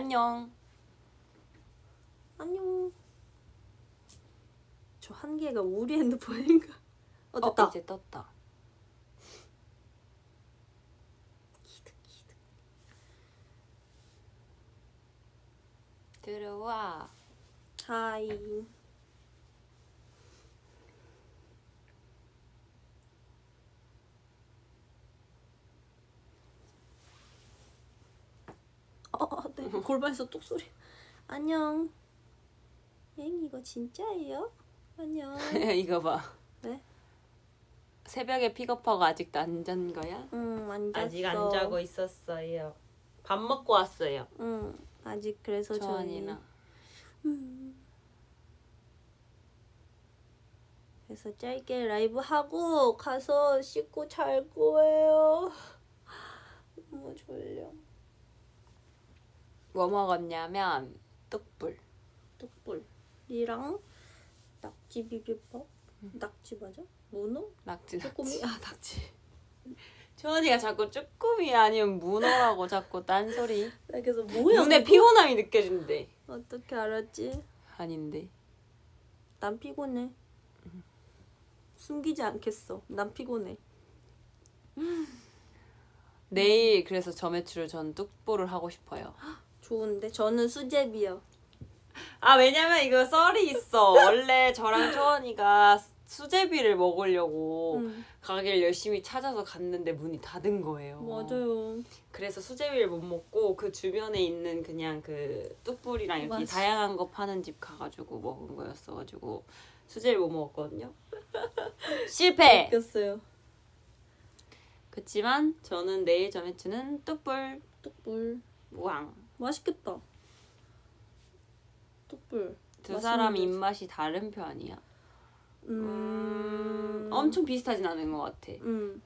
안녕. 안녕. 저 한 개가 우리 핸드폰인가? 됐다. 이제 떴다. 기득. 들어와. 하이. 네. 골반에서 뚝소리. 안녕. 엥 이거 진짜예요? 안녕. 이거 봐. 네? 새벽에 픽업하고 아직도 안 잔 거야? 안 잤어. 아직 안 자고 있었어요. 밥 먹고 왔어요. 아직 그래서 조언이나. 그래서 짧게 라이브 하고 가서 씻고 잘 거예요. 너무 졸려. 뭐 먹었냐면 뚝불. 뚝불이랑 낙지 비빔밥. 낙지 맞아? 문어? 낙지. 쭈꾸미? 낙지. 조언이가 자꾸 쭈꾸미 아니면 문어라고 자꾸 딴소리. 나 그래서 뭐야? 눈에 피곤함이 느껴진대. 어떻게 알았지? 아닌데. 난 피곤해. 숨기지 않겠어. 난 피곤해. 내일 그래서 점액추를 전 뚝불을 하고 싶어요. 좋은데 저는 수제비요. 왜냐면 이거 썰이 있어. 원래 저랑 초원이가 수제비를 먹으려고 가게를 열심히 찾아서 갔는데 문이 닫은 거예요. 맞아요. 그래서 수제비를 못 먹고 그 주변에 있는 그냥 그 뚝불이랑 이렇게 맞아. 다양한 거 파는 집 가가지고 먹은 거였어가지고 수제비 못 먹었거든요. 실패! 웃겼어요. 그치만 저는 내일 점액추는 뚝불 우왕. 맛있겠다. 뚝불. 두 사람 입맛이 다른 편이야. 엄청 비슷하진 않은 것 같아.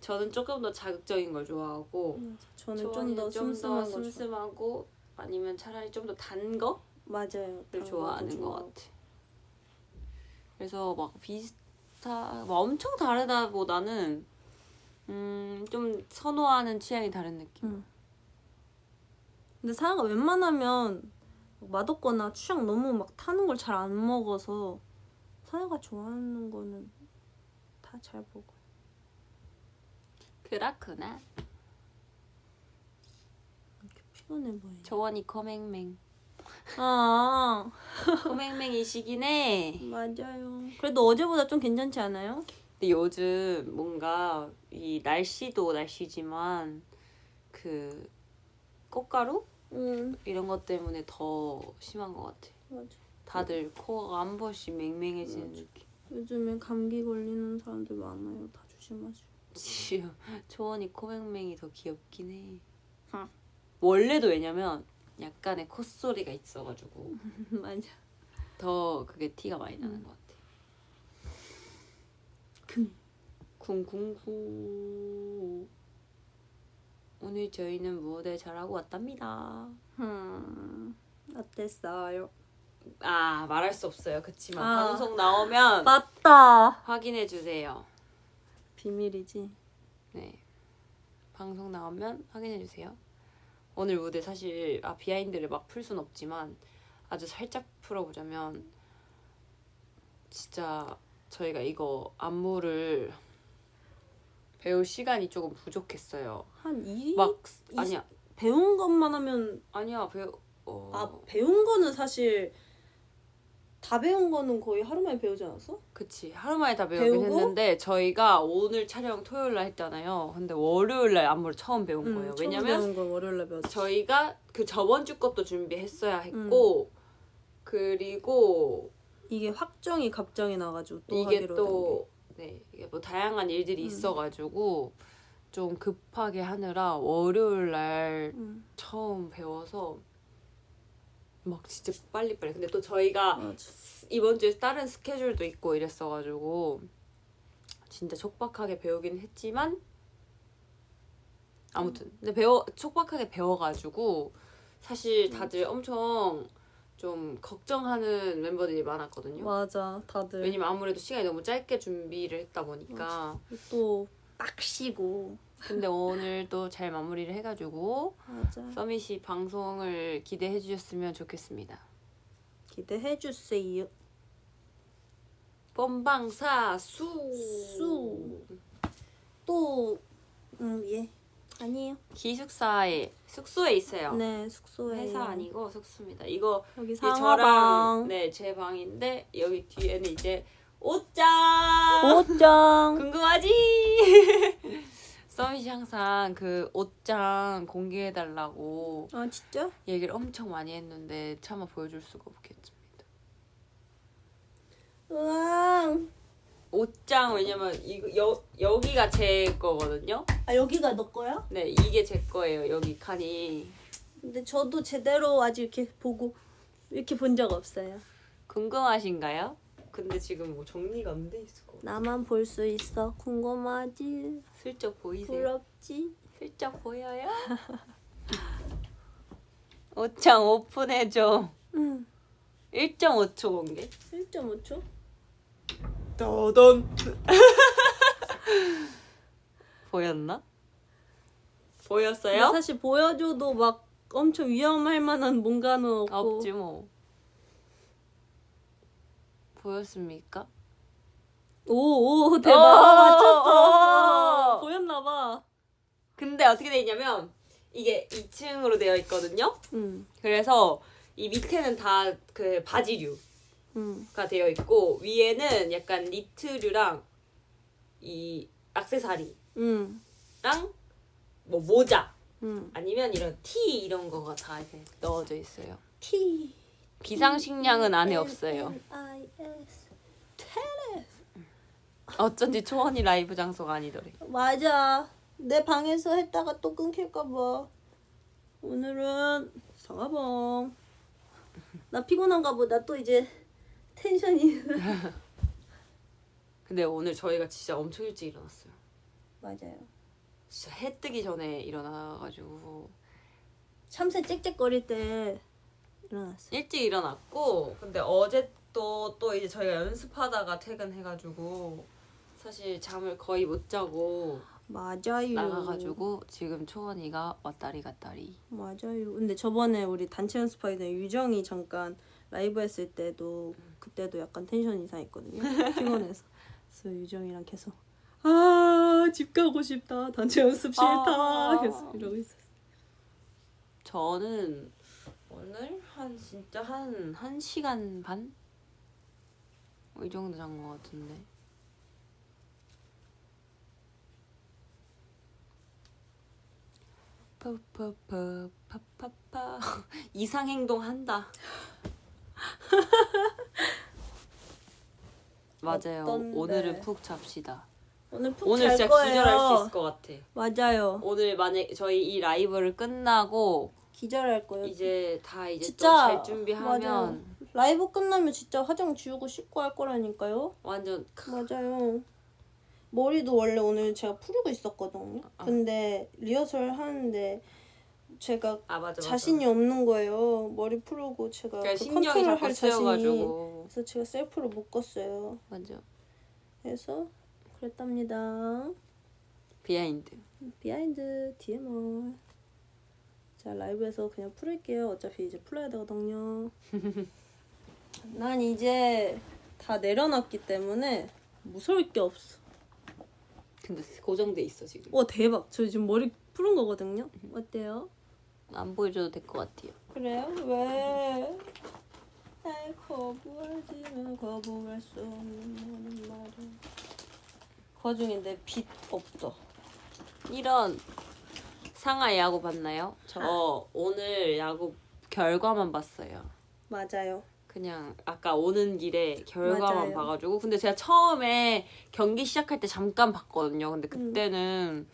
저는 조금 더 자극적인 걸 좋아하고 저는 좀 더 슴슴하고 아니면 차라리 좀 더 단 거를 맞아요. 좋아하는 것 같아. 그래서 막 막 엄청 다르다보다는 좀 선호하는 취향이 다른 느낌. 근데 사야가 웬만하면 맛없거나 취향 너무 막 타는 걸 잘 안 먹어서 사야가 좋아하는 거는 다 잘 먹어요. 그렇구나. 이렇게 피곤해 보이네. 조원이 코맹맹. 아 코맹맹이시긴 해. 맞아요. 그래도 어제보다 좀 괜찮지 않아요? 근데 요즘 뭔가 이 날씨도 날씨지만 그 꽃가루? 이런 것 때문에 더 심한 것 같아. 맞아. 다들 코가 한 번씩 맹맹해지는 느낌. 요즘에 감기 걸리는 사람들 많아요. 다 조심하시고. 초원이 코맹맹이 더 귀엽긴 해. 원래도 왜냐면 약간의 콧소리가 있어가지고 맞아. 더 그게 티가 많이 나는 것 같아. 쿵쿵쿵. 오늘 저희는 무대 잘하고 왔답니다. 어땠어요? 말할 수 없어요. 그치만 방송 나오면 맞다. 확인해 주세요. 비밀이지. 네. 방송 나오면 확인해 주세요. 오늘 무대 사실 비하인드를 막 풀 순 없지만 아주 살짝 풀어보자면 진짜 저희가 이거 안무를 배울 시간이 조금 부족했어요. 아니야. 배운 것만 하면 아니야. 배운 거는 사실 다 배운 거는 거의 하루 만에 배우지 않았어? 그치. 하루 만에 다 배우긴 했는데 저희가 오늘 촬영 토요일 날 했잖아요. 근데 월요일 날 안무를 처음 배운 거예요. 왜냐면 처음 배운 걸 월요일 날 배웠지. 저희가 그 저번 주 것도 준비했어야 했고 그리고 이게 확정이 갑자기 나가지고 또 이게 하기로 또 이게 뭐 다양한 일들이 있어가지고 좀 급하게 하느라 월요일 날 처음 배워서 막 진짜 빨리빨리. 근데 또 저희가 이번 주에 다른 스케줄도 있고 이랬어가지고 진짜 촉박하게 배우긴 했지만 아무튼 근데 촉박하게 배워가지고 사실 다들 엄청 좀 걱정하는 멤버들이 많았거든요. 맞아, 다들. 왜냐면 아무래도 시간이 너무 짧게 준비를 했다 보니까 또 빡시고 근데 오늘도 잘 마무리를 해가지고 맞아. 서밋이 방송을 기대해 주셨으면 좋겠습니다. 기대해 주세요. 본방사 수. 또 예. 아니에요. 기숙사에 숙소에 있어요. 네, 숙소에. 회사 아니고 숙소입니다. 이거 여기 이게 저랑 상하방. 네, 제 방인데 여기 뒤에는 이제 옷장. 옷장. 궁금하지? 서밋이 항상 그 옷장 공개해 달라고 아 진짜? 얘기를 엄청 많이 했는데 차마 보여줄 수가 없겠습니다. 으앙. 옷장 왜냐면 이거 여기가 제 거거든요. 아 여기가 너 거야? 네, 이게 제 거예요. 여기 칸이. 근데 저도 제대로 아직 이렇게 보고 이렇게 본 적 없어요. 궁금하신가요? 근데 지금 뭐 정리가 안 돼 있을 것 같아요. 나만 볼 수 있어. 궁금하지? 슬쩍 보이세요? 부럽지? 슬쩍 보여요? 옷장 오픈해줘. 응. 1.5초 공개. 1.5초? 떠던. 보였나? 보였어요? 사실 보여줘도 막 엄청 위험할 만한 뭔가는 없고. 없지 뭐. 보였습니까? 오 대박 맞췄어. 보였나봐. 근데 어떻게 돼 있냐면 이게 2층으로 되어 있거든요. 응. 그래서 이 밑에는 다 그 바지류가 응. 되어 있고 위에는 약간 니트류랑 이 액세서리랑 응. 뭐 모자 응. 아니면 이런 티 이런 거가 다 이렇게 넣어져 있어요. T. 비상식량은 안에 없어요. IS. 어쩐지 초원이 라이브 장소가 아니더래. 맞아. 내 방에서 했다가 또 끊길까봐. 오늘은 상하봉. 나 피곤한가 보다. 또 이제 텐션이. 근데 오늘 저희가 진짜 엄청 일찍 일어났어요. 맞아요. 진짜 해 뜨기 전에 일어나가지고 참새 짹짹거릴 때 일어났어. 일찍 일어났고 근데 어제 또 이제 저희가 연습하다가 퇴근해가지고 사실 잠을 거의 못 자고 맞아요. 나가가지고 지금 초원이가 왔다리 갔다리. 맞아요. 근데 저번에 우리 단체 연습할 때 유정이 잠깐 라이브 했을 때도 그때도 약간 텐션 이상했거든요. 피곤해서. 그래서 유정이랑 계속 집 가고 싶다. 단체 연습 싫다. 계속 이러고 있었어. 저는 오늘 진짜 한 1시간 반? 이 정도 잔 것 같은데. 파파파파파파 이상행동 한다. 맞아요. 어떤데? 오늘은 푹 잡시다. 오늘 푹 오늘 잘 진짜 거예요. 기절할 수 있을 것 같아. 맞아요. 오늘 만약 저희 이 라이브를 끝나고 기절할 거예요. 이제 또 진짜 잘 준비하면 맞아요. 라이브 끝나면 진짜 화장 지우고 씻고 할 거라니까요. 완전 맞아요. 머리도 원래 오늘 제가 풀고 있었거든요. 아. 근데 리허설 하는데 제가 맞아. 자신이 없는 거예요. 머리 풀고 제가 그러니까 그 신경이 컨트롤 자꾸 할 자신이. 쓰여가지고 그래서 제가 셀프로 묶었어요. 맞아. 그래서 그랬답니다. 비하인드. 비하인드 DMR. 자 라이브에서 그냥 풀을게요. 어차피 이제 풀어야 되거든요. 난 이제 다 내려놨기 때문에 무서울 게 없어. 근데 고정돼 있어 지금. 와 대박. 저 지금 머리 푸른 거거든요. 어때요? 안 보여줘도 될 것 같아요. 그래요? 왜? 날 거부하지만 거부할 수 없는 말은 그 와중에 내 빚 없다. 이런 상하 야구 봤나요? 저 오늘 야구 결과만 봤어요. 맞아요. 그냥 아까 오는 길에 결과만 맞아요. 봐가지고 근데 제가 처음에 경기 시작할 때 잠깐 봤거든요. 근데 그때는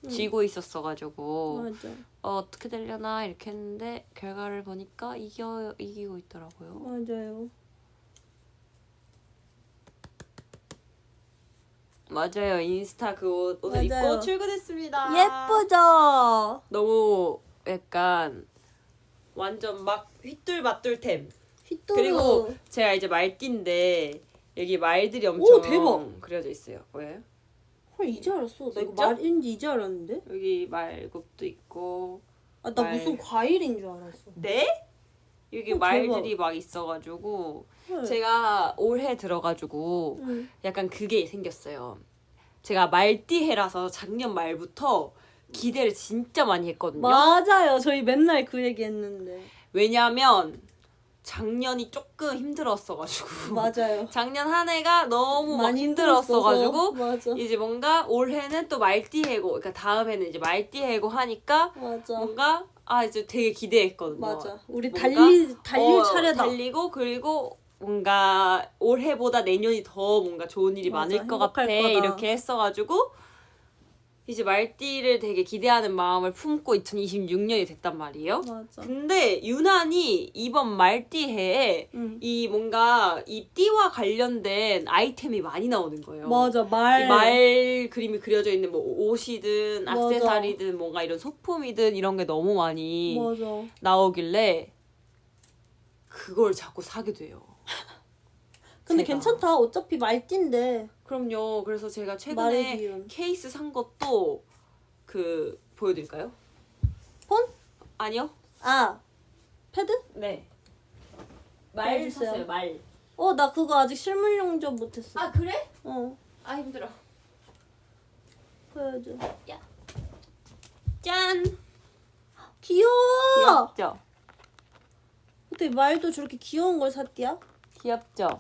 지고 있었어가지고 맞아. 어떻게 되려나 이렇게 했는데 결과를 보니까 이기고 있더라고요. 맞아요. 맞아요. 인스타 그 옷 오늘 맞아요. 입고 출근했습니다. 예쁘죠? 너무 약간 완전 막 휘뚤마뚤템. 휘뚜루. 그리고 제가 이제 말띠인데 여기 말들이 엄청 오, 대박. 그려져 있어요. 보여요? 헐 이제 알았어. 나 이거 진짜? 말인지 이제 알았는데. 여기 말굽도 있고. 아 나 말. 무슨 과일인 줄 알았어. 네? 여기 어, 말들이 대박. 막 있어가지고 헐. 제가 올해 들어가지고 응. 약간 그게 생겼어요. 제가 말띠해라서 작년 말부터 기대를 진짜 많이 했거든요. 맞아요. 저희 맨날 그 얘기했는데. 왜냐하면 작년이 조금 힘들었어가지고 맞아요. 작년 한 해가 너무 막 많이 힘들었어가지고 맞아. 이제 뭔가 올해는 또 말띠해고 그러니까 다음에는 이제 말띠해고 하니까 맞아. 뭔가 이제 되게 기대했거든요. 맞아. 우리 뭔가, 달릴 차례다. 달리고 그리고 뭔가 올해보다 내년이 더 뭔가 좋은 일이 맞아, 많을 것 같아 행복할 거다. 이렇게 했어가지고 이제 말띠를 되게 기대하는 마음을 품고 2026년이 됐단 말이에요. 맞아. 근데 유난히 이번 말띠해에 응. 이 뭔가 이 띠와 관련된 아이템이 많이 나오는 거예요. 맞아. 이 말 그림이 그려져 있는 뭐 옷이든 맞아. 액세서리든 뭔가 이런 소품이든 이런 게 너무 많이 맞아. 나오길래 그걸 자꾸 사게 돼요. 근데 제가. 괜찮다. 어차피 말띠인데. 그럼요. 그래서 제가 말의 최근에 기운. 케이스 산 것도 그 보여드릴까요? 폰? 아니요. 아. 패드? 네. 말 말 샀어요, 샀어요. 말. 나 그거 아직 실물 용접 못했어. 아 그래? 어. 힘들어. 보여줘. 짠. 귀여워. 귀엽죠? 어떻게 말도 저렇게 귀여운 걸 샀디야? 귀엽죠?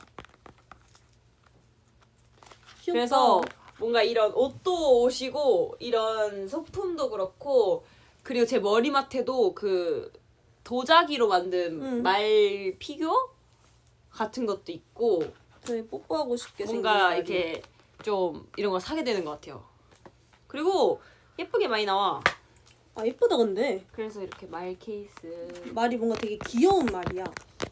귀엽다. 그래서 뭔가 이런 옷도 옷이고 이런 소품도 그렇고 그리고 제 머리맡에도 그 도자기로 만든 말 피규어 같은 것도 있고 저희 뽀뽀하고 싶게 뭔가 생긴 말이. 이렇게 좀 이런 걸 사게 되는 것 같아요. 그리고 예쁘게 많이 나와. 아 예쁘다 근데. 그래서 이렇게 말 케이스. 말이 뭔가 되게 귀여운 말이야.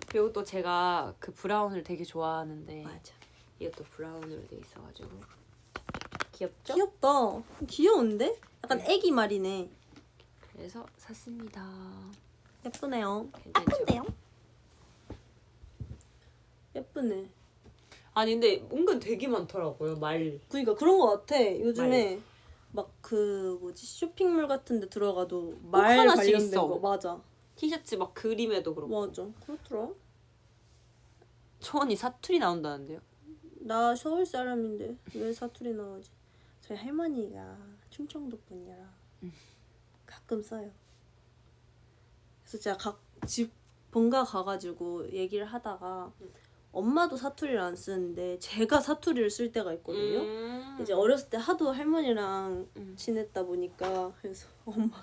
그리고 또 제가 그 브라운을 되게 좋아하는데 맞아. 이것도 브라운으로 돼 있어가지고 귀엽죠? 귀엽다. 귀여운데? 약간 애기 말이네. 그래서 샀습니다. 예쁘네요. 괜찮죠? 예쁜데요? 예쁘네. 아니 근데 은근 되게 많더라고요 말. 그러니까 그런 거 같아. 요즘에 막 그 뭐지 쇼핑몰 같은 데 들어가도 말 하나씩 관련된 있어. 거 맞아. 티셔츠 막 그림에도 그렇고. 맞아. 그렇더라. 초원이 사투리 나온다는데요. 나 서울 사람인데 왜 사투리 나오지? 저희 할머니가 충청도 분이라 가끔 써요. 그래서 제가 각 집 본가 가가지고 얘기를 하다가 엄마도 사투리를 안 쓰는데 제가 사투리를 쓸 때가 있거든요. 이제 어렸을 때 하도 할머니랑 지냈다 보니까 그래서 엄마가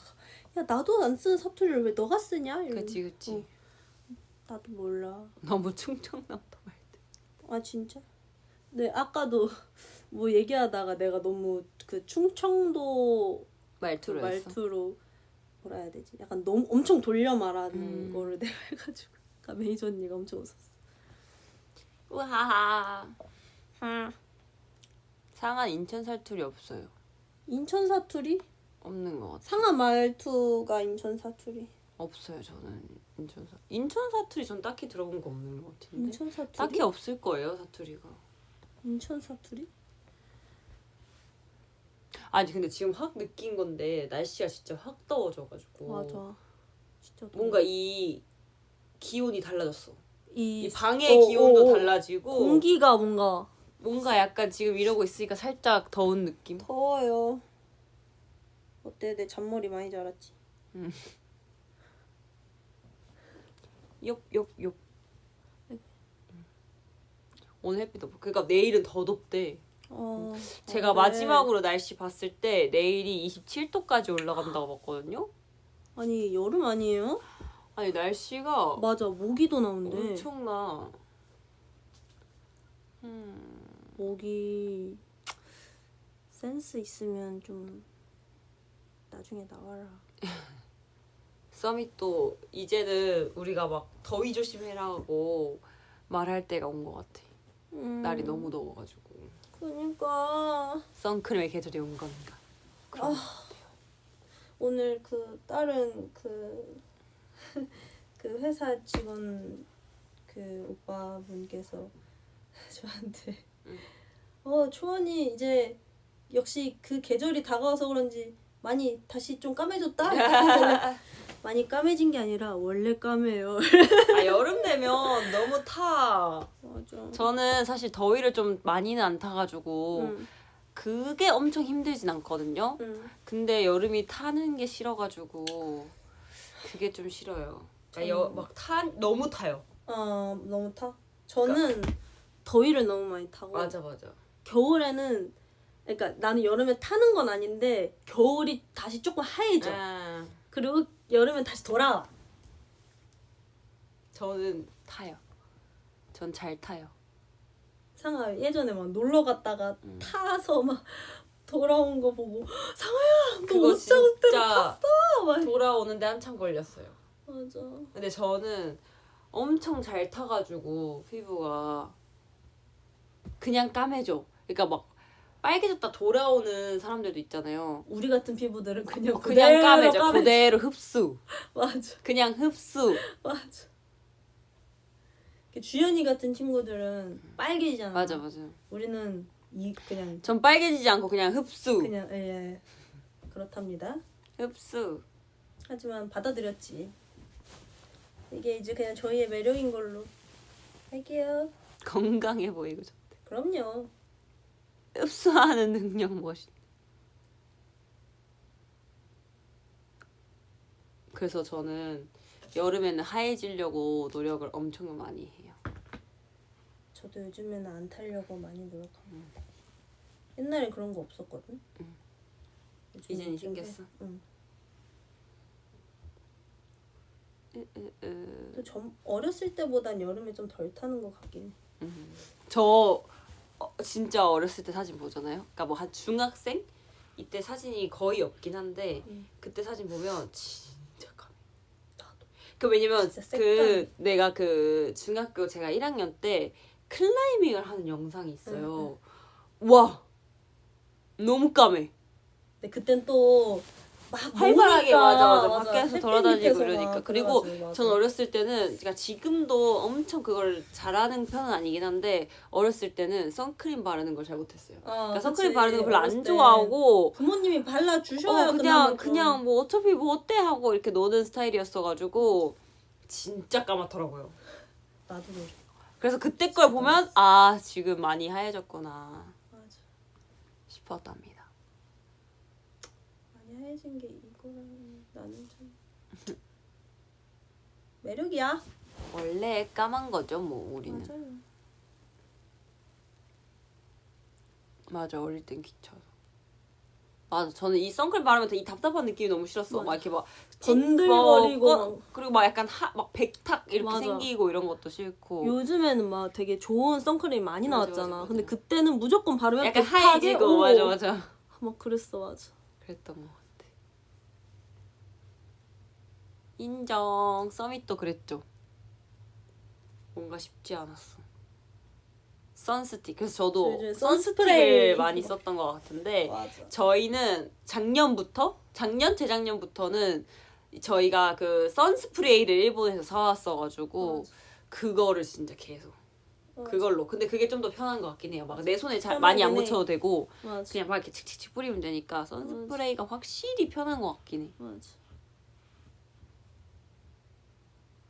야 나도 안 쓰는 사투리를 왜 너가 쓰냐? 이러면서. 그치. 나도 몰라. 너무 충청남도 말들. 아 진짜? 네 아까도 뭐 얘기하다가 내가 너무 그 충청도 그 말투로 했어. 말투로 뭐라 해야 되지? 약간 너무 엄청 돌려 말하는 거를 내가 해가지고 아까 매니저 언니가 엄청 웃었어. 우하하. 상한 인천 사투리 없어요. 인천 사투리? 없는 것 같아. 상하 말투가 인천 사투리. 없어요 저는 인천 사투리 전 딱히 들어본 거 없는 것 같은데. 인천 사투리? 딱히 없을 거예요 사투리가. 인천 사투리? 아니 근데 지금 확 느낀 건데 날씨가 진짜 확 더워져가지고 맞아. 진짜 뭔가 이 기온이 달라졌어. 이 이 방의 기온도 달라지고 공기가 뭔가 약간 지금 이러고 있으니까 살짝 더운 느낌. 더워요. 어때? 내 잔머리 많이 자랐지? 욕. 오늘 햇빛 더 그러니까 내일은 더 덥대. 제가 네. 마지막으로 날씨 봤을 때 내일이 27도까지 올라간다고 봤거든요. 아니 여름 아니에요? 아니 날씨가 맞아 모기도 나온대. 엄청나. 모기 센스 있으면 좀 나중에 나와라. 서밋도 이제는 우리가 막 더위 조심해라고 말할 때가 온 것 같아. 날이 너무 더워가지고. 그러니까 선크림의 계절이 온 건가. 그런 것 같아요. 오늘 그 다른 그 회사 직원 그 오빠분께서 저한테 초원이 이제 역시 그 계절이 다가와서 그런지 많이 다시 좀 까매졌다. 많이 까매진 게 아니라 원래 까매요. 아 여름 되면 너무 타. 맞아. 저는 사실 더위를 좀 많이는 안 타가지고 그게 엄청 힘들진 않거든요. 근데 여름이 타는 게 싫어가지고 그게 좀 싫어요. 너무 타요. 너무 타? 저는 더위를 너무 많이 타고 맞아. 겨울에는 그러니까 나는 여름에 타는 건 아닌데 겨울이 다시 조금 하얘져. 그리고 여름엔 다시 돌아와. 저는 타요. 전 잘 타요. 상아 예전에 막 놀러 갔다가 타서 막 돌아온 거 보고 상아야 너 그거 옷장대로 진짜 탔어. 막. 돌아오는데 한참 걸렸어요. 맞아. 근데 저는 엄청 잘 타가지고 피부가 그냥 까매져. 그러니까 막 빨개졌다 돌아오는 사람들도 있잖아요. 우리 같은 피부들은 그냥 그냥 까매져. 그대로 흡수. 맞아. 그냥 흡수. 맞아. 주연이 같은 친구들은 빨개지잖아. 맞아. 우리는 그냥 전 빨개지지 않고 그냥 흡수. 그냥 예 그렇답니다. 흡수. 하지만 받아들였지. 이게 이제 그냥 저희의 매력인 걸로 할게요. 건강해 보이고 좋대. 그럼요. 흡수하는 능력 멋있. 그래서 저는 여름에는 하얘지려고 노력을 엄청 많이 해요. 저도 요즘에는 안 타려고 많이 노력합니다. 옛날엔 그런 거 없었거든. 이젠 생겼어. 응. 또 어렸을 때보단 여름에 좀 덜 타는 것 같긴 해. 저 진짜 어렸을 때 사진 보잖아요. 그러니까 뭐 한 중학생 이때 사진이 거의 없긴 한데 그때 사진 보면 진짜 까매. 나도. 그 왜냐면 진짜 그 내가 그 중학교 제가 1학년 때 클라이밍을 하는 영상이 있어요. 와 너무 까매. 근데 그땐 또 막 활발하게 노니까, 맞아. 밖에서 햇빛 돌아다니고 밑에서 그러니까. 막 그리고 그래가지고, 맞아. 전 어렸을 때는 제가 지금도 엄청 그걸 잘하는 편은 아니긴 한데 어렸을 때는 선크림 바르는 걸 잘 못했어요. 그러니까 선크림 그치. 바르는 거 별로 어렸을 안 때 좋아하고 부모님이 발라 주셔야 그냥 뭐 어차피 뭐 어때 하고 이렇게 노는 스타일이었어가지고 진짜 까맣더라고요. 나도 그래. 그래서 그때 걸 보면 아 지금 많이 하얘졌구나 맞아. 싶었답니다. 많이 하얘진 게 이거라는 나는 참 매력이야. 원래 까만 거죠 뭐 우리는. 맞아요. 맞아 어릴 땐 귀찮아. 맞아 저는 이 선크림 바르면서 이 답답한 느낌이 너무 싫었어. 맞아. 막 이렇게 막 건들거리고 그리고 막 약간 막 백탁 이렇게 맞아. 생기고 이런 것도 싫고. 요즘에는 막 되게 좋은 선크림 많이 맞아, 나왔잖아. 맞아. 근데 그때는 무조건 바르면 약간 백하게, 하얘지고 맞아. 막 그랬어 맞아. 그랬던 것 같아. 인정. 서밋도 그랬죠. 뭔가 쉽지 않았어. 선스틱. 그래서 저도 요즘 선스틱을 선스프레이. 많이 썼던 것 같은데 맞아. 저희는 재작년부터는 저희가 그 선스프레이를 일본에서 사왔어가지고 맞아. 그거를 진짜 계속 맞아. 그걸로. 근데 그게 좀 더 편한 것 같긴 해요. 막 내 손에 잘 편하긴 많이 안 해. 묻혀도 되고 맞아. 그냥 막 이렇게 칙칙칙 뿌리면 되니까 선스프레이가 확실히 편한 것 같긴 해.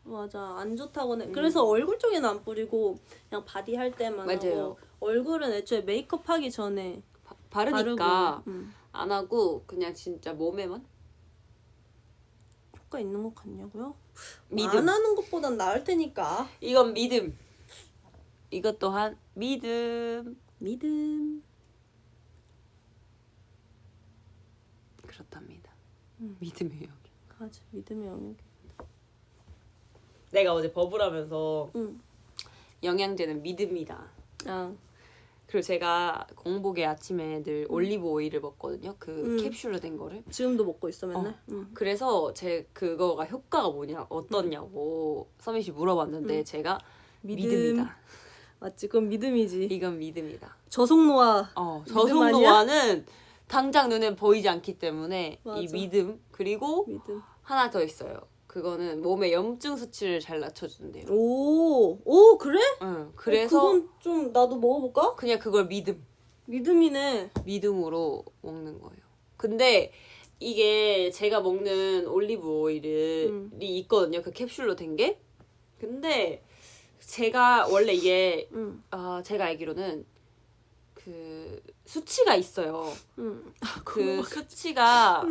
맞아 안 좋다고 해. 그래서 얼굴 쪽에는 안 뿌리고 그냥 바디 할 때만 맞아요. 하고 얼굴은 애초에 메이크업 하기 전에 바르니까 바르고, 안 하고 그냥 진짜 몸에만 효과 있는 것 같냐고요? 믿음. 안 하는 것보단 나을 테니까. 이건 믿음. 이것 또한 믿음. 그렇답니다. 믿음의 영역. 맞아 믿음의 영역. 내가 어제 버블하면서 응. 영양제는 믿음이다. 아 그리고 제가 공복에 아침에 늘 올리브 오일을 먹거든요. 그 캡슐로 된 거를. 지금도 먹고 있어 맨날. 그래서 제 그거가 효과가 어떻냐고 서밋이 물어봤는데 제가 믿음이다. 맞지 그건 믿음이지. 이건 믿음이다. 저속노화. 저속 노화는 당장 눈에 보이지 않기 때문에 맞아. 이 믿음 그리고 믿음. 하나 더 있어요. 그거는 몸의 염증 수치를 잘 낮춰준대요. 오 그래? 그래서 그건 좀 나도 먹어볼까? 그냥 그걸 믿음. 믿음이네. 믿음으로 먹는 거예요. 근데 이게 제가 먹는 올리브 오일이 있거든요. 그 캡슐로 된 게. 근데 제가 원래 이게 제가 알기로는 그 수치가 있어요. 그 수치가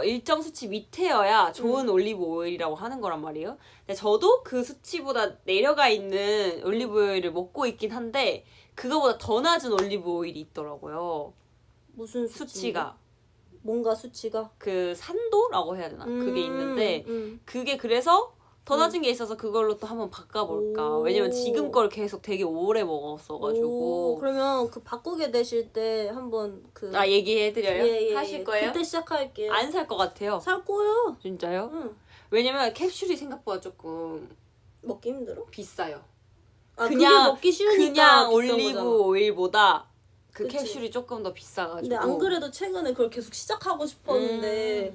일정 수치 밑에여야 좋은 올리브 오일이라고 하는 거란 말이에요. 근데 저도 그 수치보다 내려가 있는 올리브 오일을 먹고 있긴 한데 그거보다 더 낮은 올리브 오일이 있더라고요. 무슨 수치가. 뭔가 수치가? 그 산도라고 해야 되나? 그게 있는데 그게 그래서 더 낮은 게 있어서 그걸로 또 한번 바꿔볼까. 왜냐면 지금 걸 계속 되게 오래 먹었어가지고. 그러면 그 바꾸게 되실 때 한번 얘기해드려요? 하실 거예요? 그때 시작할게요. 안 살 것 같아요. 살 거예요. 진짜요? 응. 왜냐면 캡슐이 생각보다 조금 먹기 힘들어? 비싸요. 그게 그냥 먹기 쉬우니까 그냥 비싼 올리브 거잖아. 오일보다 그 그치. 캡슐이 조금 더 비싸가지고. 근데 안 그래도 최근에 그걸 계속 시작하고 싶었는데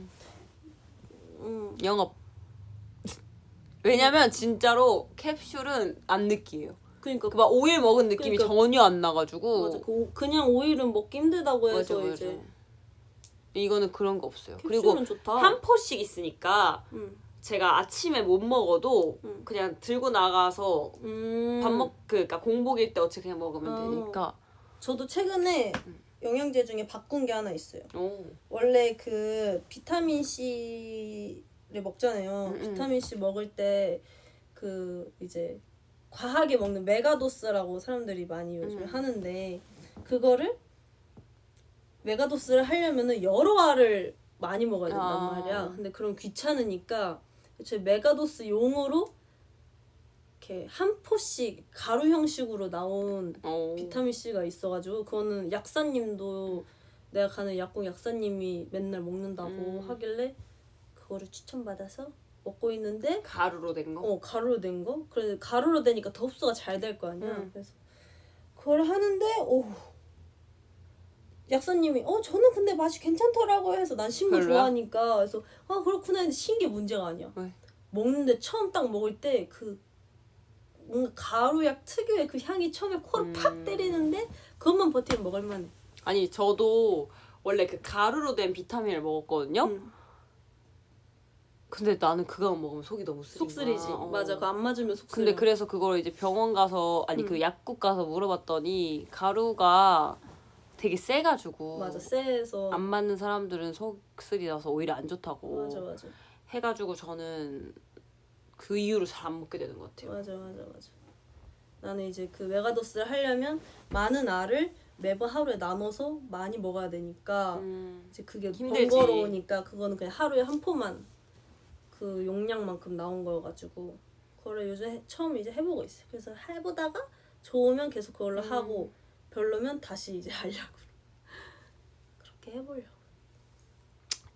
영업. 왜냐면 진짜로 캡슐은 안 느끼해요. 그러니까 그 막 오일 먹은 느낌이 전혀 안 나가지고. 맞아. 그냥 오일은 먹기 힘들다고 해서 맞아. 이제 이거는 그런 거 없어요. 캡슐은 그리고 좋다. 한 포씩 있으니까 제가 아침에 못 먹어도 그냥 들고 나가서 그러니까 공복일 때 어차피 그냥 먹으면 되니까. 저도 최근에 영양제 중에 바꾼 게 하나 있어요. 오. 원래 그 비타민 C를 먹잖아요. 비타민 C 먹을 때 그 이제 과하게 먹는 메가도스라고 사람들이 많이 요즘에 하는데 그거를 메가도스를 하려면은 여러 알을 많이 먹어야 된단 말이야. 근데 그럼 귀찮으니까 제 메가도스 용으로 이렇게 한 포씩 가루 형식으로 나온 비타민 C가 있어가지고 그거는 약사님도 내가 가는 약국 약사님이 맨날 먹는다고 하길래 그거를 추천받아서 먹고 있는데 가루로 된 거? 가루로 된 거? 그래서 가루로 되니까 더 흡수가 잘 될 거 아니야. 그래서 그걸 하는데 약사님이 저는 근데 맛이 괜찮더라고요 해서 난 신 거 좋아하니까 그래서 그렇구나 했는데 신 게 문제가 아니야. 왜? 먹는데 처음 딱 먹을 때 그 뭔가 가루약 특유의 그 향이 처음에 코를 팍 때리는데 그것만 버티면 먹을만해. 아니 저도 원래 그 가루로 된 비타민을 먹었거든요. 근데 나는 그거 먹으면 속이 너무 쓰린 거야. 속쓰리지. 맞아. 그거 안 맞으면 속쓰려. 근데 그래서 그걸 이제 병원 가서 그 약국 가서 물어봤더니 가루가 되게 세가지고 맞아. 세서 안 맞는 사람들은 속쓰리 나서 오히려 안 좋다고 맞아. 해가지고 저는 그 이후로 잘 안 먹게 되는 것 같아요. 맞아. 나는 이제 그 메가도스를 하려면 많은 알을 매번 하루에 나눠서 많이 먹어야 되니까 이제 그게 힘들지. 번거로우니까 그거는 그냥 하루에 한 포만 그 용량만큼 나온 거여가지고 그거를 요즘 처음 이제 해보고 있어요. 그래서 해보다가 좋으면 계속 그걸로 하고 별로면 다시 이제 하려고 그렇게 해보려고.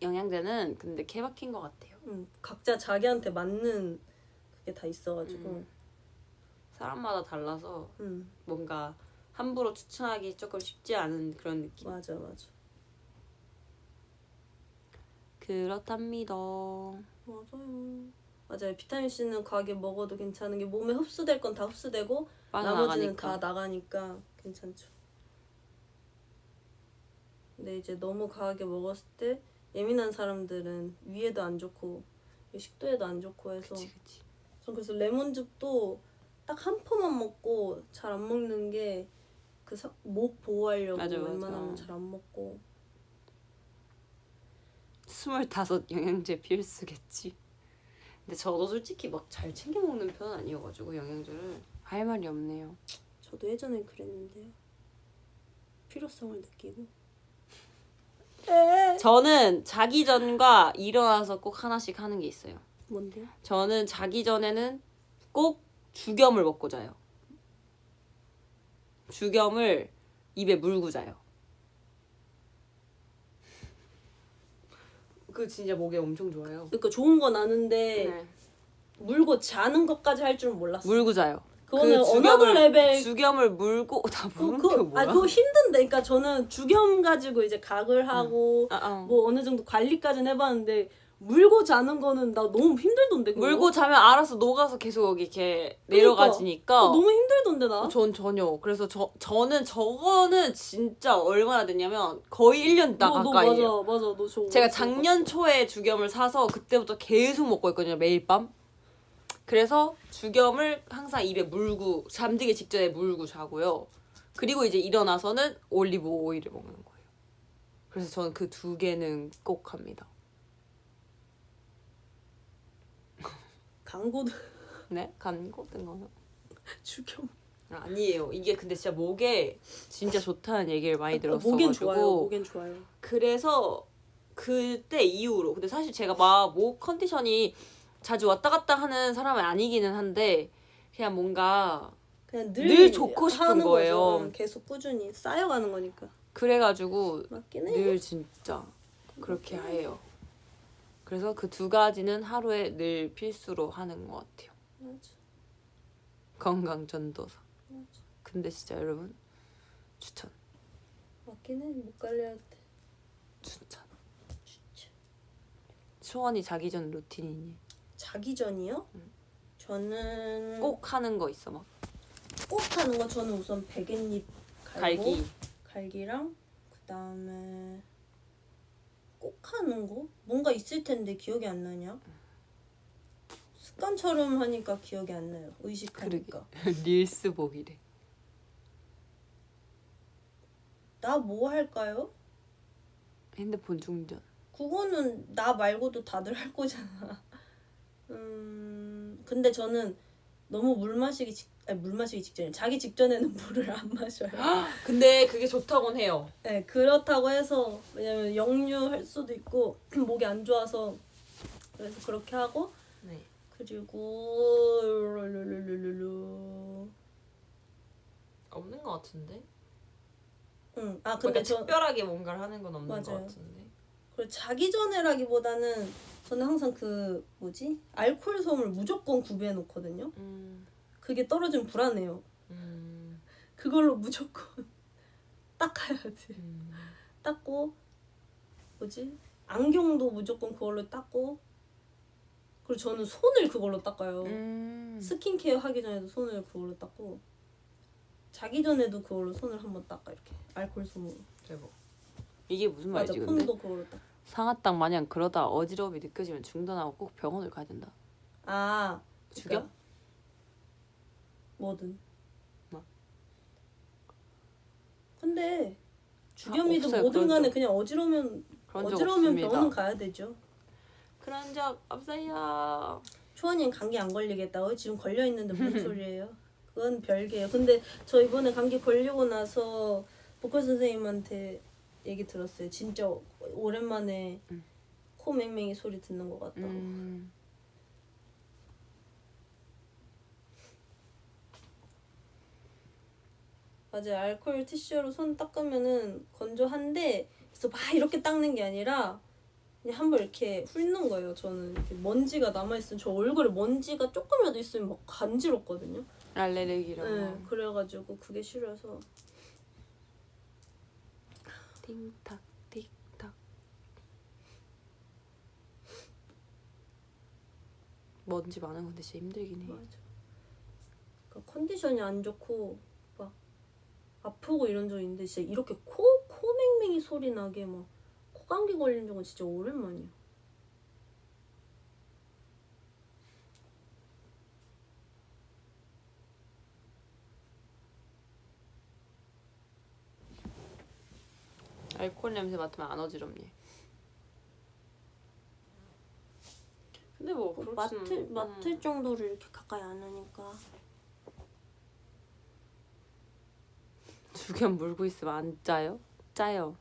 영양제는 근데 개박힌 것 같아요. 각자 자기한테 맞는 그게 다 있어가지고 사람마다 달라서 뭔가 함부로 추천하기 조금 쉽지 않은 그런 느낌. 맞아. 그렇답니다. 맞아요. 비타민 C는 과하게 먹어도 괜찮은 게 몸에 흡수될 건 다 흡수되고 나머지는 다 나가니까 괜찮죠. 근데 이제 너무 과하게 먹었을 때 예민한 사람들은 위에도 안 좋고 식도에도 안 좋고 해서 그치. 전 그래서 레몬즙도 딱 한 포만 먹고 잘 안 먹는 게 그 목 보호하려고 맞아. 웬만하면 잘 안 먹고. 25 영양제 필수겠지. 근데 저도 솔직히 막 잘 챙겨 먹는 편은 아니어가지고 영양제를 할 말이 없네요. 저도 예전엔 그랬는데요. 필요성을 느끼고. 저는 자기 전과 일어나서 꼭 하나씩 하는 게 있어요. 뭔데요? 저는 자기 전에는 꼭 죽염을 먹고 자요. 죽염을 입에 물고 자요. 그 진짜 목에 엄청 좋아요. 그러니까 좋은 건 아는데 네. 물고 자는 것까지 할 줄은 몰랐어. 물고 자요. 그거는 어나더 레벨. 죽염을 물고 다 물은 게 뭐야? 그거 힘든데. 그러니까 저는 죽염 가지고 이제 각을 하고 뭐 뭐 어느 정도 관리까지는 해봤는데 물고 자는 거는 나 너무 힘들던데. 그거? 물고 자면 알아서 녹아서 계속 여기 이렇게 내려가지니까. 너무 힘들던데 나. 전 전혀. 그래서 저는 저거는 진짜 얼마나 됐냐면 거의 1년 나 너 가까이에요. 맞아 너 저거. 제가 작년 초에 죽염을 사서 그때부터 계속 먹고 있거든요. 매일 밤. 그래서 죽염을 항상 입에 물고 잠들기 직전에 물고 자고요. 그리고 이제 일어나서는 올리브 오일을 먹는 거예요. 그래서 저는 그 2개는 꼭 합니다. 광고도 네? 간거든요. 죽염. 아니에요. 이게 근데 진짜 목에 진짜 좋다는 얘기를 많이 들었어가지고. 목엔 좋아요. 목엔 좋아요. 그래서 그때 이후로 근데 사실 제가 막 목 컨디션이 자주 왔다 갔다 하는 사람은 아니기는 한데 그냥 뭔가 그냥 늘 좋고 싶은 하는 거예요. 거죠. 계속 꾸준히 쌓여가는 거니까. 그래가지고 맞긴 해. 늘 진짜 그렇게 해요. 그래서 그 2가지는 하루에 늘 필수로 하는 것 같아요. 맞아. 건강 전도사. 맞아. 근데 진짜 여러분 추천. 맞긴 해. 목 관리할 때. 추천. 진짜. 수원이 자기 전 루틴이니? 자기 전이요? 저는 꼭 하는 거 있어 막. 꼭 하는 거 저는 우선 베갯잎 갈고 갈기랑 그다음에 꼭 하는 거 뭔가 있을 텐데 기억이 안 나냐? 습관처럼 하니까 기억이 안 나요. 의식하니까. 릴스 보기래. 나 뭐 할까요? 핸드폰 충전. 그거는 나 말고도 다들 할 거잖아. 근데 저는 너무 물 마시기 직전에 자기 직전에는 물을 안 마셔요. 근데 그게 좋다곤 해요. 네, 그렇다고 해서 왜냐면 역류할 수도 있고 목이 안 좋아서 그래서 그렇게 하고 네. 그리고 없는 것 같은데? 근데 그러니까 특별하게 뭔가를 하는 건 없는 맞아요. 것 같은데. 그리고 자기 전에라기보다는 저는 항상 그 알코올 솜을 무조건 구비해 놓거든요. 그게 떨어지면 불안해요. 그걸로 무조건 닦아야 돼. 닦고 안경도 무조건 그걸로 닦고 그리고 저는 손을 그걸로 닦아요. 스킨케어 하기 전에도 손을 그걸로 닦고 자기 전에도 그걸로 손을 한번 닦아 이렇게 알코올 솜으로. 대박. 이게 무슨 맞아, 말이지 근데? 폰도 그걸로 닦아. 상아땅 마냥 그러다 어지러움이 느껴지면 중단하고 꼭 병원을 가야 된다. 아 죽여? 그러니까 뭐든. 뭐? 근데 죽염이든 없어요, 뭐든 그런 간에 적. 그냥 어지러우면 그런 적 어지러우면 없습니다. 병원 가야 되죠. 그런 적 없어요. 초원이는 감기 안 걸리겠다고 지금 걸려 있는데 무슨 소리예요? 그건 별개예요. 근데 저 이번에 감기 걸리고 나서 보컬 선생님한테 얘기 들었어요. 진짜 오랜만에 코 맹맹이 소리 듣는 것 같다고. 맞아요. 알코올 티슈로 손 닦으면은 건조한데 그래서 막 이렇게 닦는 게 아니라 그냥 한번 이렇게 훑는 거예요. 저는 이렇게 먼지가 남아있으면 저 얼굴에 먼지가 조금이라도 있으면 막 간지럽거든요. 알레르기라고. 네, 그래가지고 그게 싫어서 띵탁 틱탁. 먼지 많은 건데 진짜 힘들긴 해. 맞아. 그러니까 컨디션이 안 좋고 막 아프고 이런 적 있는데 진짜 이렇게 코 맹맹이 소리 나게 막 코감기 걸린 적은 진짜 오랜만이야. 알코올 냄새 맡으면 안 어지럽니? 근데 뭐 그렇지는 맡을 정도로 이렇게 가까이 안 하니까. 죽염 물고 있으면 안 짜요? 짜요.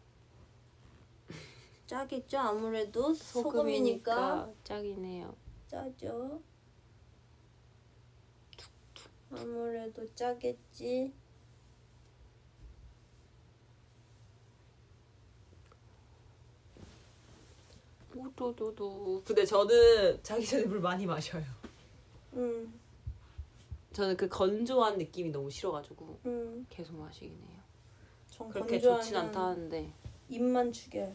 짜겠죠? 아무래도 소금이니까 짜긴 해요. 짜죠. 아무래도 짜겠지. 오도도도. 근데 저는 자기 전에 물 많이 마셔요. 저는 그 건조한 느낌이 너무 싫어가지고 계속 마시긴 해요. 전 그렇게 좋진 않다 하는데 입만 죽여요.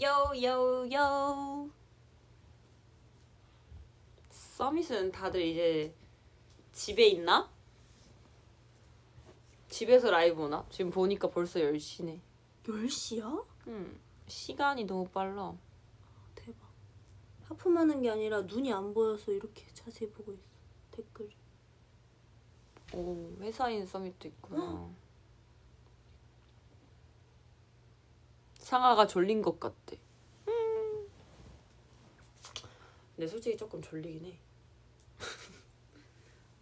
요요요. 서밋은 다들 이제 집에 있나? 집에서 라이브 오나? 지금 보니까 벌써 10시네. 10시야? 시간이 너무 빨라. 대박. 하품하는 게 아니라 눈이 안 보여서 이렇게 자세히 보고 있어. 댓글. 오, 회사인 서밋도 있구나. 상아가 졸린 것 같대. 근데 솔직히 조금 졸리긴 해.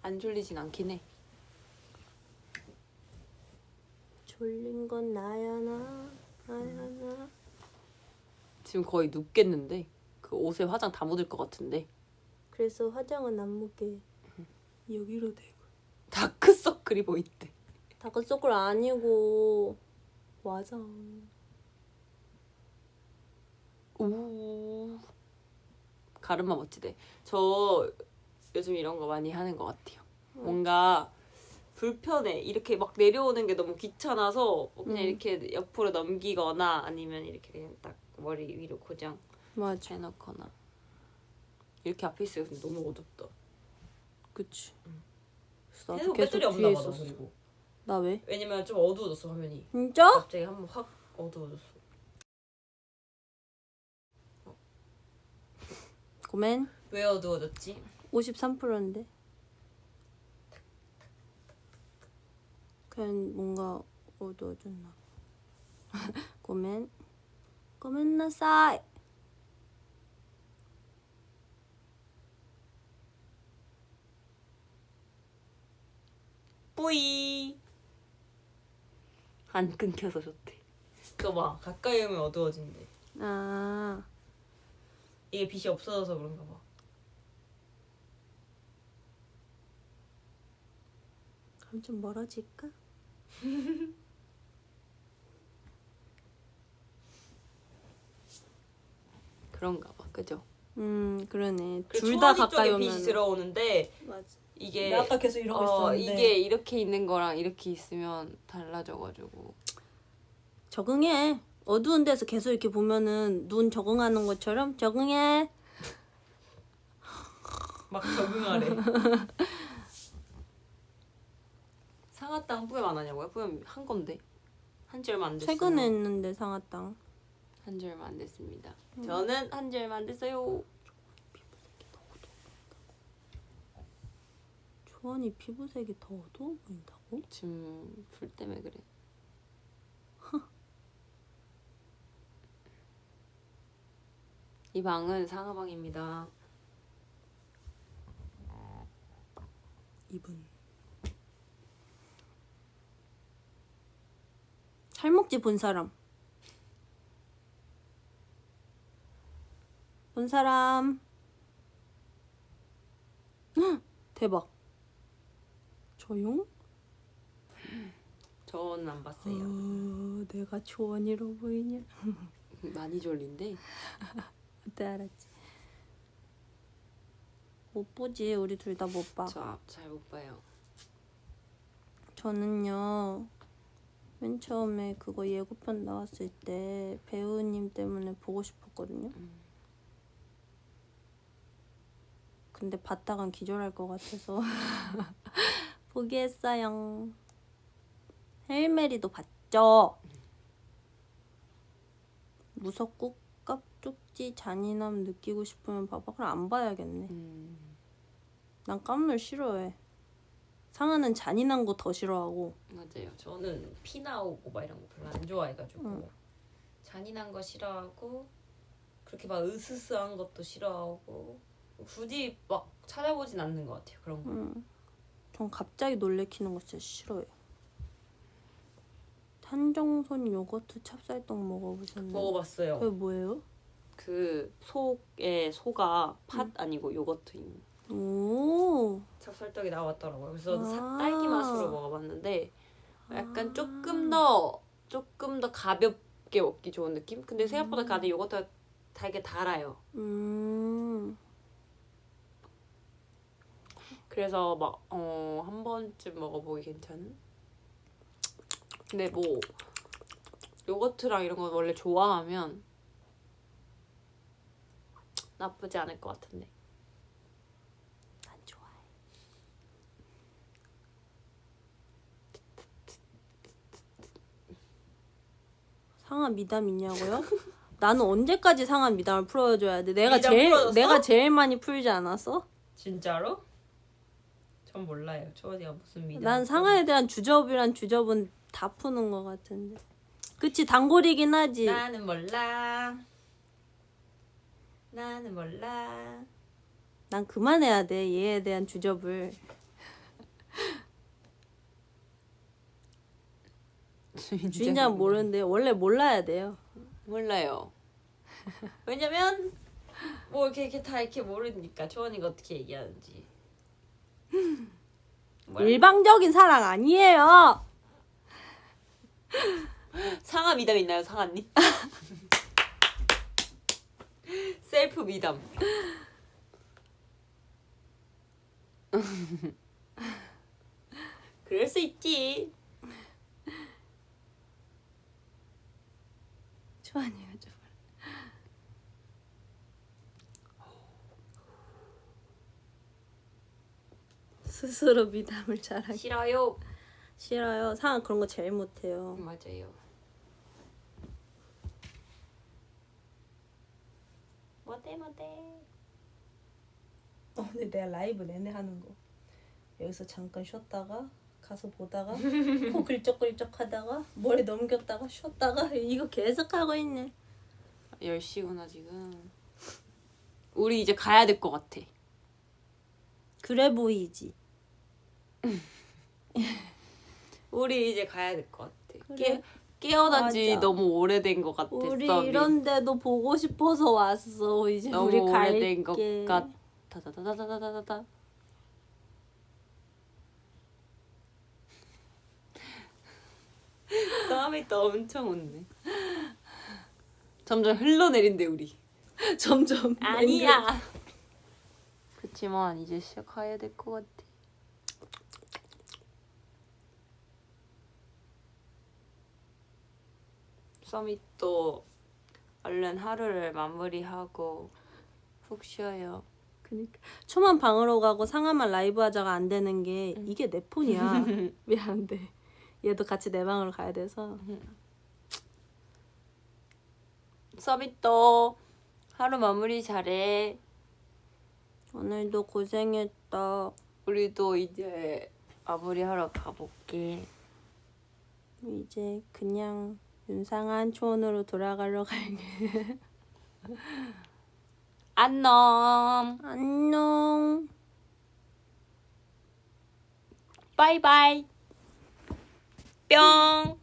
안 졸리진 않긴 해. 졸린 건 나야 나. 지금 거의 눕겠는데 그 옷에 화장 다 묻을 것 같은데. 그래서 화장은 안 묻게 여기로 대고. 다크서클이 보인대. 다크서클 아니고 맞아. 우 가르마 멋지대. 저 요즘 이런 거 많이 하는 것 같아요. 뭔가 불편해. 이렇게 막 내려오는 게 너무 귀찮아서 그냥 이렇게 옆으로 넘기거나 아니면 이렇게 그냥 딱 머리 위로 고정 맞아. 해놓거나. 이렇게 앞에 있으면 너무 어둡다. 그치. 계속 배터리 없나 봐. 너 있었어. 그리고 나 왜? 왜냐면 좀 어두워졌어 화면이. 진짜? 갑자기 한번 확 어두워졌어. 고멘. 왜 어두워졌지? 53%인데. 그냥 뭔가 어두워졌나. 고멘. 고멘나사이. 뿌이. 안 끊겨서 좋대. 그거 봐. 가까이 오면 어두워진대. 아. 이게 빛이 없어져서 그런가 봐. 그럼 좀 멀어질까? 그런가 봐. 그죠? 그러네. 그 둘 다 초원이 가까이 쪽에 오면. 빛이 들어오는데 맞아. 이게 내가 아까 계속 이러고 있었는데. 이게 이렇게 있는 거랑 이렇게 있으면 달라져가지고. 적응해. 어두운 데서 계속 이렇게 보면은 눈 적응하는 것처럼 적응해. 막 적응하래. 상하땅 뿌염 안 하냐고요? 뿌염 한 건데 한 지 얼마 안 됐어요. 최근에 했는데 상하땅. 한 지 얼마 안 됐습니다. 저는 한 지 얼마 안 됐어요. 조원이 피부색이 더 어두워 보인다고? 지금 불 때문에 그래. 이 방은 상하방입니다. 이분. 살목지 본 사람. 본 사람. 헉, 대박. 조용? 저는 안 봤어요. 내가 조원이로 보이냐? 많이 졸린데. 어때 알았지? 못 보지. 우리 둘 다 못 봐. 저 잘 못 봐요. 저는요. 맨 처음에 그거 예고편 나왔을 때 배우님 때문에 보고 싶었거든요. 근데 봤다간 기절할 것 같아서 포기했어요. 헬메리도 봤죠? 무섭고 깝쪽지 잔인함 느끼고 싶으면 봐봐. 그럼 안 봐야겠네. 난 깜놀 싫어해. 상아는 잔인한 거 더 싫어하고. 맞아요. 저는 피 나오고 막 이런 거 별로 안 좋아해가지고 잔인한 거 싫어하고 그렇게 막 으스스한 것도 싫어하고 굳이 막 찾아보진 않는 것 같아요. 그런 거. 전 갑자기 놀래키는 거 진짜 싫어요. 탄정손 요거트 찹쌀떡 먹어보셨나요? 먹어봤어요. 그게 뭐예요? 그 속에 소가 팥 아니고 요거트인 오. 찹쌀떡이 나왔더라고요. 그래서 아. 딸기 맛으로 먹어봤는데 약간 조금 더 가볍게 가볍게 먹기 좋은 느낌? 근데 생각보다 그 안에 요거트가 되게 달아요. 그래서 막 한 번쯤 먹어보기 괜찮은? 근데 뭐 요거트랑 이런 거 원래 좋아하면 나쁘지 않을 것 같은데. 난 좋아해. 상한 미담 있냐고요? 나는 언제까지 상한 미담을 풀어줘야 돼? 미담 풀어줬어? 내가 제일 많이 풀지 않았어? 진짜로? 전 몰라요. 초원이가 무슨 미담. 난 상한에 대한 주접은 다 푸는 것 같은데. 그치, 단골이긴 하지. 나는 몰라. 나는 몰라. 난 그만해야 돼, 얘에 대한 주접을. 주인장은 모르는데 원래 몰라야 돼요. 몰라요. 왜냐면 뭐 이렇게 다 이렇게 모르니까 초원이가 어떻게 얘기하는지. 일방적인 사랑 아니에요. 상하 미담 있나요, 상하님? 셀프 미담. 그럴 수 있지. 초안이가 좀 스스로 미담을 잘하기 싫어요. 싫어요. 상한 그런 거 제일 못해요. 맞아요. 못해. 근데 내가 라이브 내내 하는 거 여기서 잠깐 쉬었다가 가서 보다가 코 긁적긁적 하다가 머리 넘겼다가 쉬었다가 이거 계속 하고 있네. 10시구나 지금. 우리 이제 가야 될 것 같아. 그래 보이지. 우리 이제 가야 될 것 같아. 그래. 깨어난 지 맞아. 너무 오래된 것 같았어. 우리 이런데도 보고 싶어서 왔어. 이제 너무 우리 오래된 것 갈게. 같아. 다다다다다다다다. 땀이 또 엄청 온네. 점점 흘러내린대 우리. 점점 아니야. 그치만 이제 시작해야 될 것 같아. 서밋도 얼른 하루를 마무리하고 푹 쉬어요. 그러니까 초만 방으로 가고 상하만 라이브 하자가 안 되는 게 이게 내 폰이야. 미안한데 얘도 같이 내 방으로 가야 돼서. 서밋도 하루 마무리 잘해. 오늘도 고생했다. 우리도 이제 마무리하러 가볼게. 이제 그냥 윤상한 초원으로 돌아가러 갈게. 안녕. 안녕. 바이바이. 뿅.